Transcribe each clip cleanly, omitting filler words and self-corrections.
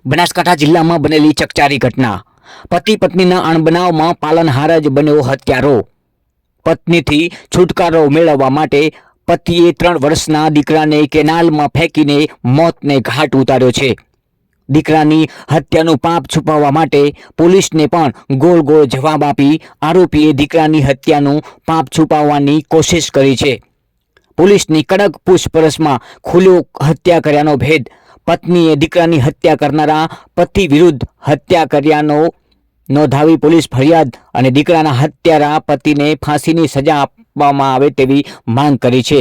બનાસકાંઠા જિલ્લામાં બનેલી ચકચારી ઘટના। પતિ પત્નીના અણબનાવમાં પાલનહાર જ બન્યો હત્યારો। પત્નીથી છુટકારો મેળવવા માટે પતિએ 3 વર્ષના દીકરાને કેનાલમાં ફેંકીને મોતને ઘાટ ઉતાર્યો છે। દીકરાની હત્યાનું પાપ છુપાવવા માટે પોલીસને પણ ગોળ ગોળ જવાબ આપી આરોપીએ દીકરાની હત્યાનું પાપ છુપાવવાની કોશિશ કરી છે। પોલીસની કડક પૂછપરછમાં ખુલ્યો હત્યા કર્યાનો ભેદ। પત્નીએ દીકરાની હત્યા કરનારા પતિ વિરુદ્ધ હત્યા કર્યાનો નોંધાવી પોલીસ ફરિયાદ અને દીકરાના હત્યારા પતિને ફાંસીની સજા આપવામાં આવે તેવી માંગ કરી છે।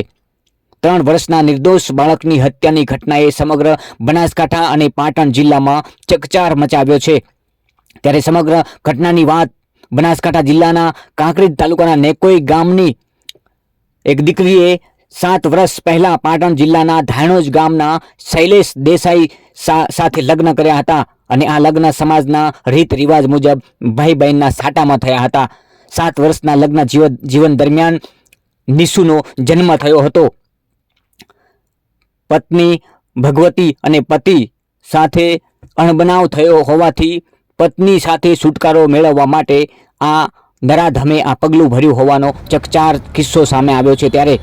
3 વર્ષના નિર્દોષ બાળકની હત્યાની ઘટનાએ સમગ્ર બનાસકાંઠા અને પાટણ જિલ્લામાં ચકચાર મચાવ્યો છે। ત્યારે સમગ્ર ઘટનાની વાત બનાસકાંઠા જિલ્લાના કાંકરેજ તાલુકાના નેકોઈ ગામની એક દીકરીએ 7 વર્ષ પહેલા પાટણ જિલ્લાના ધાણોજ ગામના શૈલેષ દેસાઈ સાથે લગ્ન કર્યા હતા અને આ લગ્ન સમાજના રીત રિવાજ મુજબ ભાઈ બહેનના સાટામાં થયા હતા। 7 વર્ષના લગ્ન જીવન દરમિયાન નિશુનો જન્મ થયો હતો। પત્ની ભગવતી અને પતિ સાથે અણબનાવ થયો હોવાથી પત્ની સાથે છુટકારો મેળવવા માટે આ નરાધમે આ પગલું ભર્યું હોવાનો ચકચાર કિસ્સો સામે આવ્યો છે। ત્યારે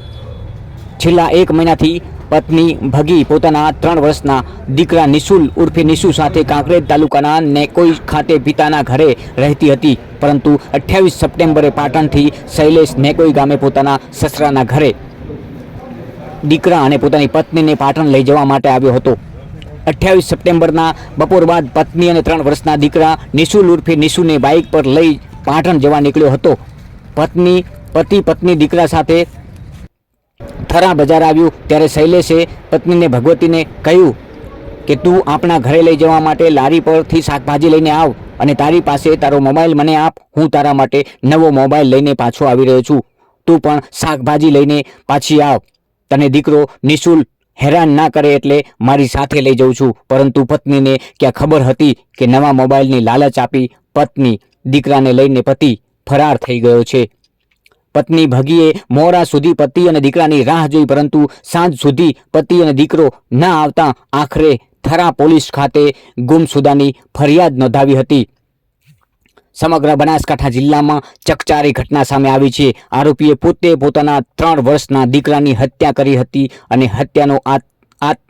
છેલ્લા 1 મહિનાથી પત્ની ભગી પોતાના 3 વર્ષના દીકરા નિશુલ ઉર્ફે નિશુ સાથે કાંકરેજ તાલુકાના નેકોઈ ખાતે પિતાના ઘરે રહેતી હતી, પરંતુ 28 સપ્ટેમ્બરે પાટણથી શૈલેષ નેકોઈ ગામે પોતાના સસરાના ઘરે દીકરા અને પોતાની પત્નીને પાટણ લઈ જવા માટે આવ્યો હતો। 28 સપ્ટેમ્બરના બપોર બાદ પત્ની અને 3 વર્ષના દીકરા નિશુલ ઉર્ફે નિશુને બાઇક પર લઈ પાટણ જવા નીકળ્યો હતો। પતિ પત્ની દીકરા સાથે થરા બજાર આવ્યું ત્યારે શૈલેષે પત્નીને ભગવતીને કહ્યું કે તું આપણા ઘરે લઈ જવા માટે લારી પરથી શાકભાજી લઈને આવ અને તારી પાસે તારો મોબાઈલ મને આપ, હું તારા માટે નવો મોબાઈલ લઈને પાછો આવી રહ્યો છું। તું પણ શાકભાજી લઈને પાછી આવ, તને દીકરો નિશુલ હેરાન ના કરે એટલે મારી સાથે લઈ જઉં છું। પરંતુ પત્નીને ક્યાં ખબર હતી કે નવા મોબાઈલની લાલચ આપી પત્ની દીકરાને લઈને પતિ ફરાર થઈ ગયો છે। પત્ની ભગીએ મોડા સુધી પતિ અને દીકરાની રાહ જોઈ, પરંતુ સાંજ સુધી પતિ અને દીકરો ન આવતા આખરે થરા પોલીસ ખાતે ગુમસુદાની ફરિયાદ નોંધાવી હતી। સમગ્ર બનાસકાંઠા જિલ્લામાં ચકચારી ઘટના સામે આવી છે। આરોપીએ પોતે પોતાના 3 વર્ષના દીકરાની હત્યા કરી હતી અને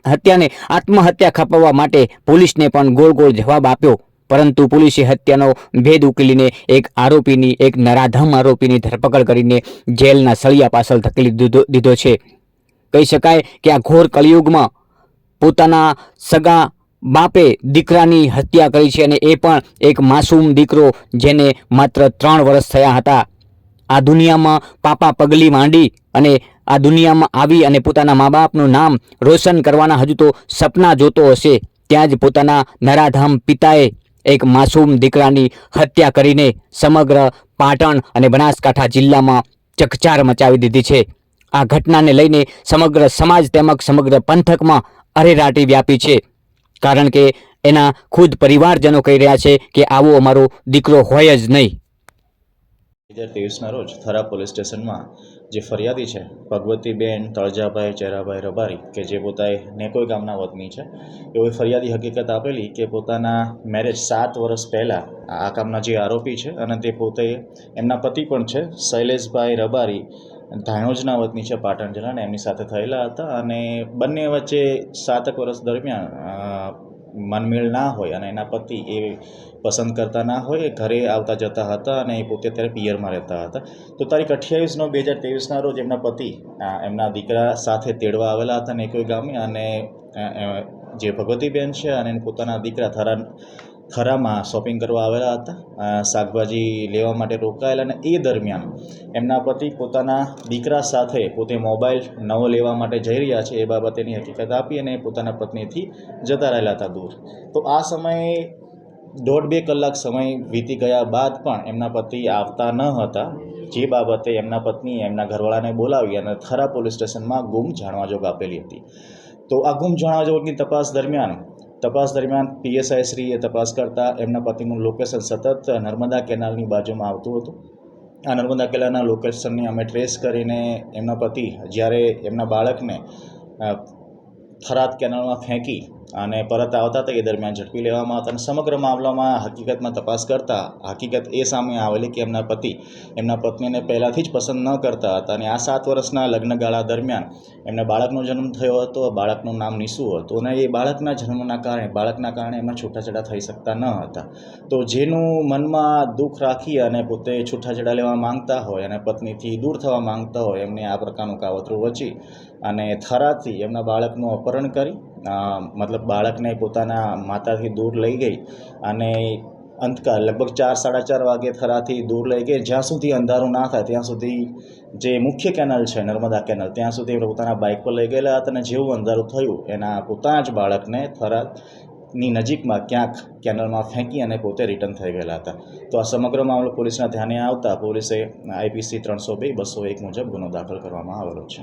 હત્યાને આત્મહત્યા ખપાવવા માટે પોલીસને પણ ગોળ ગોળ જવાબ આપ્યો, પરંતુ પોલીસે હત્યાનો ભેદ ઉકેલીને એક આરોપીની, એક નરાધમ આરોપીની ધરપકડ કરીને જેલના સળિયા પાછળ ધકેલી દીધો છે। કહી શકાય કે આ ઘોર કળિયુગમાં પોતાના સગા બાપે દીકરાની હત્યા કરી છે અને એ પણ એક માસૂમ દીકરો જેને માત્ર 3 વર્ષ થયા હતા। આ દુનિયામાં પાપા પગલી માંડી અને આ દુનિયામાં આવી અને પોતાના મા બાપનું નામ રોશન કરવાના હજુ તો સપના જોતો હશે, ત્યાં જ પોતાના નરાધમ પિતાએ એક માસૂમ દીકરાની હત્યા કરીને સમગ્ર પાટણ અને બનાસકાંઠા જિલ્લામાં ચકચાર મચાવી દીધી છે। આ ઘટનાને લઈને સમગ્ર સમાજ તેમજ સમગ્ર પંથકમાં અરેરાટી વ્યાપી છે, કારણ કે એના ખુદ પરિવારજનો કહી રહ્યા છે કે આવો અમારો દીકરો હોય જ નહીં। 2023ના રોજ થરા પોલીસ સ્ટેશનમાં જે ફરિયાદી છે ભગવતીબેન તળજાભાઈ ચેરાભાઈ રબારી કે જે પોતાએ નેકોઈ ગામના વતની છે, એઓએ ફરિયાદી હકીકત આપેલી કે પોતાના મેરેજ 7 વર્ષ પહેલાં આ કામના જે આરોપી છે અને તે પોતે એમના પતિ પણ છે શૈલેષભાઈ રબારી ધાણોજના વતની છે પાટણ જિલ્લાના, એમની સાથે થયેલા હતા અને બંને વચ્ચે 7 વર્ષ દરમિયાન મનમેળ ના હોય અને એના પતિ એ પસંદ કરતા ના હોય, ઘરે આવતા જતા હતા અને એ પોતે અત્યારે પિયરમાં રહેતા હતા। તો તારીખ 28/9/2023ના રોજ એમના પતિ એમના દીકરા સાથે તેડવા આવેલા હતા નેકોઈ ગામે અને જે ભગવતીબેન છે અને પોતાના દીકરા થરામાં શોપિંગ કરવા આવેલા હતા, શાકભાજી લેવા માટે રોકાયેલા અને એ દરમિયાન એમના પતિ પોતાના દીકરા સાથે પોતે મોબાઈલ નવો લેવા માટે જઈ રહ્યા છે એ બાબતેની હકીકત આપી અને પોતાના પત્નીથી જતા રહેલા હતા દૂર। તો આ સમયે 1.5-2 કલાક સમય વીતી ગયા બાદ પણ એમના પતિ આવતા ન હતા, જે બાબતે એમના પત્નીએ એમના ઘરવાળાને બોલાવી અને થરા પોલીસ સ્ટેશનમાં ગુમ જાણવાજોગ આપેલી હતી। તો આ ગુમ જાણવાજોગની તપાસ દરમિયાન પીએસઆઈ શ્રીએ તપાસ કરતા એમના પતિનું લોકેશન સતત નર્મદા કેનાલની બાજુમાં આવતું હતું। આ નર્મદા કેનાલના લોકેશનને અમે ટ્રેસ કરીને એમના પતિ જ્યારે એમના બાળકને થરાદ કેનાલમાં ફેંકી અને પરત આવતા હતા એ દરમિયાન ઝડપી લેવામાં હતા. અને સમગ્ર મામલામાં હકીકતમાં તપાસ કરતા હકીકત એ સામે આવેલી કે એમના પતિ એમના પત્નીને પહેલાંથી જ પસંદ ન કરતા હતા અને આ 7 વર્ષના લગ્નગાળા દરમિયાન એમને બાળકનો જન્મ થયો હતો. બાળકનું નામ નિશુ હતું અને એ બાળકના કારણે એમના છૂટાછેડા થઈ શકતા ન હતા. તો જેનું મનમાં દુઃખ રાખી અને પોતે છૂટાછેડા લેવા માંગતા હોય અને પત્નીથી દૂર થવા માંગતા હોય એમને આ પ્રકારનું કાવતરું રચી અને થરાદથી એમના બાળકનું અપહરણ કરી મતલબ બાળકને પોતાના માતાથી દૂર લઈ ગઈ અને અંતકાળ લગભગ 4-4:30 વાગે થરાદથી દૂર લઈ ગઈ. જ્યાં સુધી અંધારું ના થાય ત્યાં સુધી જે મુખ્ય કેનાલ છે નર્મદા કેનાલ ત્યાં સુધી પોતાના બાઇક પર લઈ ગયેલા હતા અને જેવું અંધારું થયું એના પોતાના જ બાળકને થરાદની નજીકમાં ક્યાંક કેનાલમાં ફેંકી અને પોતે રિટર્ન થઈ ગયેલા હતા. તો આ સમગ્ર મામલો પોલીસના ધ્યાને આવતા પોલીસે IPC 302-201 મુજબ ગુનો દાખલ કરવામાં આવેલો છે.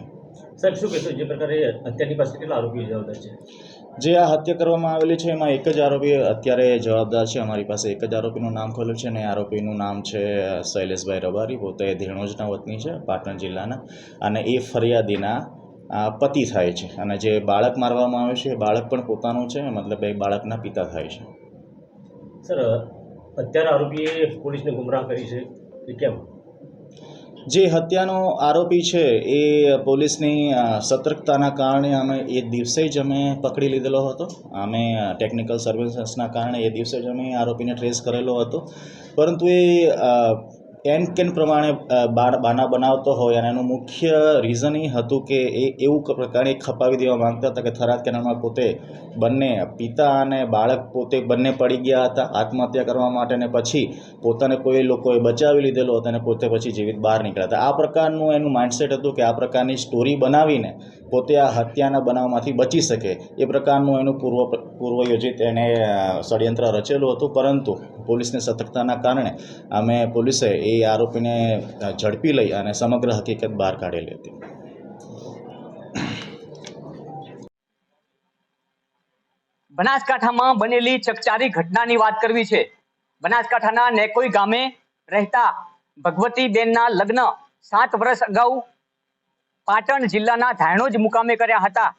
સાહેબ, શું કહેશો જે પ્રકારે હત્યાની પાસે કેટલા આરોપીઓ જવાબદાર છે? જે આ હત્યા કરવામાં આવેલી છે એમાં એક જ આરોપી અત્યારે જવાબદાર છે. અમારી પાસે એક જ આરોપીનું નામ ખોલ્યું છે અને આરોપીનું નામ છે શૈલેષભાઈ રબારી. પોતે ધેણોજના વતની છે, પાટણ જિલ્લાના, અને એ ફરિયાદીના પતિ થાય છે. અને જે બાળક મારવામાં આવ્યું છે એ બાળક પણ પોતાનું છે, મતલબ એ બાળકના પિતા થાય છે. સર, અત્યારે આરોપીએ પોલીસને ગુમરાહ કરી છે એ કેમ? જે હત્યાનો આરોપી છે એ પોલીસની સતર્કતાના કારણે અમે એ દિવસે જ અમે પકડી લીધેલો હતો. અમે ટેકનિકલ સર્વેલન્સના કારણે એ દિવસે જ અમે આરોપીને ટ્રેસ કરેલો હતો. પરંતુ એ એન કેન પ્રમાણે બાના બનાવતો હોય અને એનું મુખ્ય રીઝન એ હતું કે એ એવું પ્રકારે ખપાવી દેવા માંગતા હતા કે થરાદ કેનાલમાં પોતે બંને પિતા અને બાળક પોતે બંને પડી ગયા હતા આત્મહત્યા કરવા માટે અને પછી પોતાને કોઈ લોકોએ બચાવી લીધેલો હતો અને પોતે પછી જીવિત બહાર નીકળ્યા હતા. આ પ્રકારનું એનું માઇન્ડસેટ હતું કે આ પ્રકારની સ્ટોરી બનાવીને પોતે આ હત્યાના બનાવમાંથી બચી શકે એ પ્રકારનું એનું પૂર્વયોજિત એને ષડયંત્ર રચેલું હતું. પરંતુ પોલીસની સતર્કતાના કારણે પોલીસે એ આરોપીને ઝડપી લઈ અને સમગ્ર હકીકત બહાર કાઢેલી હતી. બનાસકાંઠામાં બનેલી ચકચારી ઘટનાની વાત કરવી છે. બનાસકાંઠાના નેકોઈ ગામે રહેતા ભગવતીબેનના લગ્ન 7 વર્ષ અગાઉ પાટણ જિલ્લાના ધાણોજ મુકામે કર્યા હતા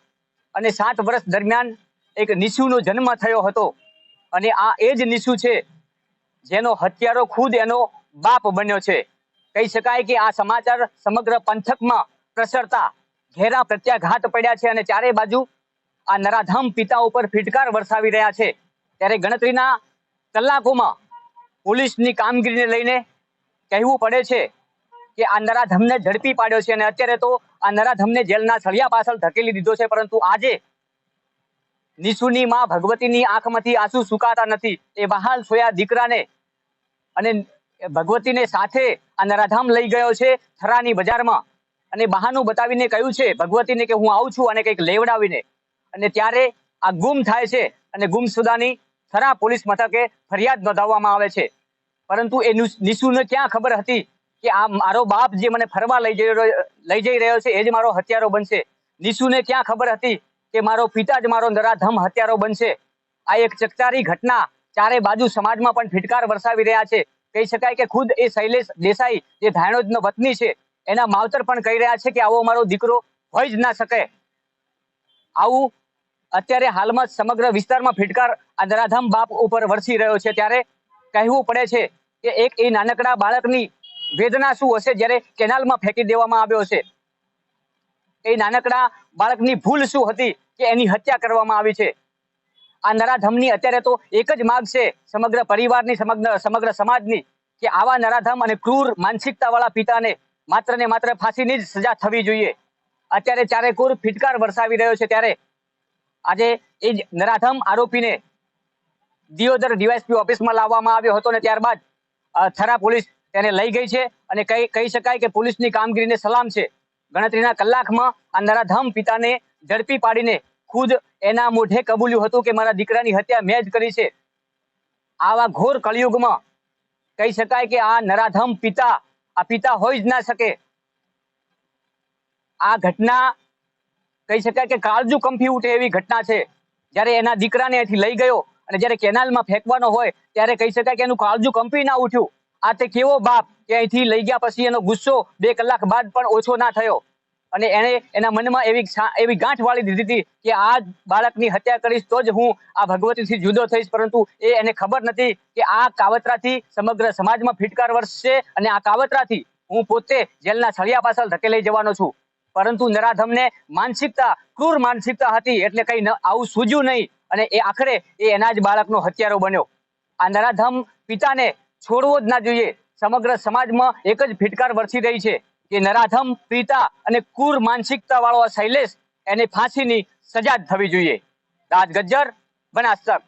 અને 7 વર્ષ દરમિયાન એક નિશુનો જન્મ થયો હતો અને આ એ જ નિશુ છે જેનો હત્યારો ખુદ એનો બાપ બન્યો છે. કહી શકાય કે આ સમાચાર સમગ્ર પંથકમાં પ્રસરતા ઘેરા પ્રત્યાઘાત પડ્યા છે અને ચારે બાજુ આ નરાધમ પિતા ઉપર ફિટકાર વરસાવી રહ્યા છે. ત્યારે ગણતરીના કલાકોમાં પોલીસની કામગીરીને લઈને કહેવું પડે છે કે આ નરાધમને ઝડપી પાડ્યો છે અને અત્યારે તો આ નરાધમને જેલના સળિયા પાછળ ધકેલી દીધો છે. પરંતુ આજે નિશુની માં ભગવતીની આંખમાંથી આંસુ સુકાતા નથી. એ બહાલ સોયા દીકરાને અને ભગવતીને સાથે આ નરાધામ લઈ ગયો છે થરાની બજારમાં અને બહાનું બતાવીને કહ્યું છે ભગવતીને કે હું આવું છું અને કંઈક લેવડાવીને, અને ત્યારે આ ગુમ થાય છે અને ગુમસુદાની થરા પોલીસ મથકે ફરિયાદ નોંધાવવામાં આવે છે. પરંતુ એ નિશુને ક્યાં ખબર હતી કે આ મારો બાપ જે મને ફરવા લઈ જઈ રહ્યો છે એ જ મારો હત્યારો બનશે. નિશુને ક્યાં ખબર હતી કે મારો પિતા જ મારો નરાધમ હત્યારો બનશે. આ એક ચકચારી ઘટના ચારે બાજુ સમાજમાં પણ ફિટકાર વરસાવી રહ્યા છે. કહી શકાય કે ખુદ એ શૈલેષ દેસાઈ જે ધાણોજનો વતની છે એના માવતર પણ કહી રહ્યા છે કે આવો મારો દીકરો હોઈ જ ના શકે. આવું અત્યારે હાલમાં સમગ્ર વિસ્તારમાં ફિટકાર આ નરાધમ બાપ ઉપર વરસી રહ્યો છે. ત્યારે કહેવું પડે છે કે એક એ નાનકડા બાળકની વેદના શું હશે જ્યારે કેનાલમાં ફેંકી દેવામાં આવ્યો છે. એ નાનકડા બાળકની ભૂલ શું હતી કે એની હત્યા કરવામાં આવી છે. આ નરાધમની અત્યારે તો એક જ માગ છે સમગ્ર પરિવારની, સમગ્ર સમાજની, કે આવા નરાધમ અને ક્રૂર માનસિકતાવાળા પિતાને માત્ર ને માત્ર ફાંસીની જ સજા થવી જોઈએ. અત્યારે ચારેકોર ફિટકાર વરસાવી રહ્યો છે. ત્યારે આજે એ જ નરાધમ આરોપીને દિયોદર ડીવાયએસપી ઓફિસમાં લાવવામાં આવ્યો હતો અને ત્યારબાદ થરા પોલીસ તેને લઈ ગઈ છે અને કહી શકાય કે પોલીસની કામગીરીને સલામ છે. ગણતરીના કલાકમાં આ નરાધમ પિતાને ઝડપી પાડીને ખુદ એના મોઢે કબૂલ્યું હતું કે મારા દીકરાની હત્યા મેં જ કરી છે. આવા ઘોર કળિયુગમાં કહી શકાય કે આ નરાધમ પિતા હોઈ જ ના શકે. આ ઘટના કહી શકાય કે કાળજું કંપી ઉઠે એવી ઘટના છે. જ્યારે એના દીકરાને અહીંથી લઈ ગયો અને જ્યારે કેનાલમાં ફેંકવાનો હોય ત્યારે કહી શકાય કે એનું કાળજું કંપી ના ઉઠ્યું. આ તે કેવો બાપ કે અહીંથી લઈ ગયા પછી એનો ગુસ્સો 2 કલાક બાદ પણ ઓછો ના થયો અને એને એના મનમાં એવી ગાંઠ વાળી દીધી હતી કે આ બાળકની હત્યા કરીશ તો જ હું આ ભગવતીથી જુદો થઈશ, પરંતુ એને ખબર નથી કે આ કાવતરાથી સમગ્ર સમાજમાં ફિટકાર વરસશે અને આ કાવતરાથી હું પોતે જેલના સળિયા પાછળ ધકેલાઈ જવાનો છું. પરંતુ નરાધમને માનસિકતા, ક્રૂર માનસિકતા હતી એટલે કઈ આવું સૂઝ્યું નહીં અને એ આખરે એના જ બાળકનો હત્યારો બન્યો. આ નરાધમ પિતાને છોડવો જ ના જોઈએ. સમગ્ર સમાજમાં એક જ ફિટકાર વરસી રહી છે કે નરાધમ પિતા અને ક્રૂર માનસિકતા વાળો શૈલેષ એને ફાંસીની સજા જ થવી જોઈએ. રાજ ગજ્જર, બનાસ તક.